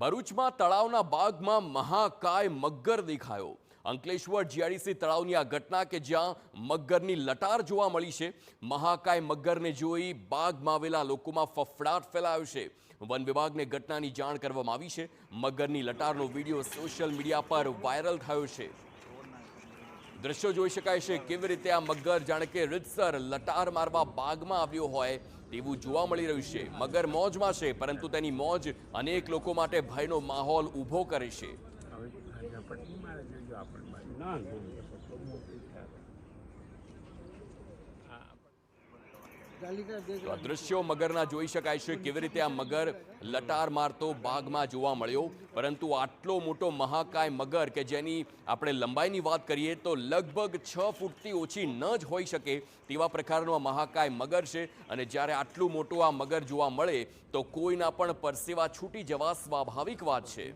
ભરૂચમાં તળાવના બાગમાં મહાકાય મગર દેખાયો। અંકલેશ્વર જીઆઈડીસી તળાવની આ ઘટના કે જ્યાં મગરની લટાર જોવા મળી છે। મહાકાય મગરને જોઈ બાગમાં આવેલા લોકોમાં ફફડાટ ફેલાયો છે। વન વિભાગને ઘટનાની જાણ કરવામાં આવી છે। મગરની લટારનો વિડીયો સોશિયલ મીડિયા પર વાયરલ થયો છે। દ્રશ્યો જોઈ શકાય છે કેવી રીતે આ મગર જાણે કે રીતસર લટાર મારવા બાગમાં આવ્યો હોય તેવું જોવા મળી રહ્યું છે। મગર મોજમાં છે, પરંતુ તેની મોજ અનેક લોકો માટે ભયનો માહોલ ઊભો કરે છે। તો આ દ્રશ્યો મગરના જોઈ શકાય છે કેવી રીતે આ મગર લટાર મારતો બાગમાં જોવા મળ્યો। પરંતુ આટલો મોટો મહાકાય મગર કે જેની આપણે લંબાઈની વાત કરીએ તો લગભગ 6 ફૂટથી ઓછી ન જ હોઈ શકે તેવા પ્રકારનો આ મહાકાય મગર છે। અને જ્યારે આટલું મોટું આ મગર જોવા મળે તો કોઈના પણ પરસેવા છૂટી જવા સ્વાભાવિક વાત છે।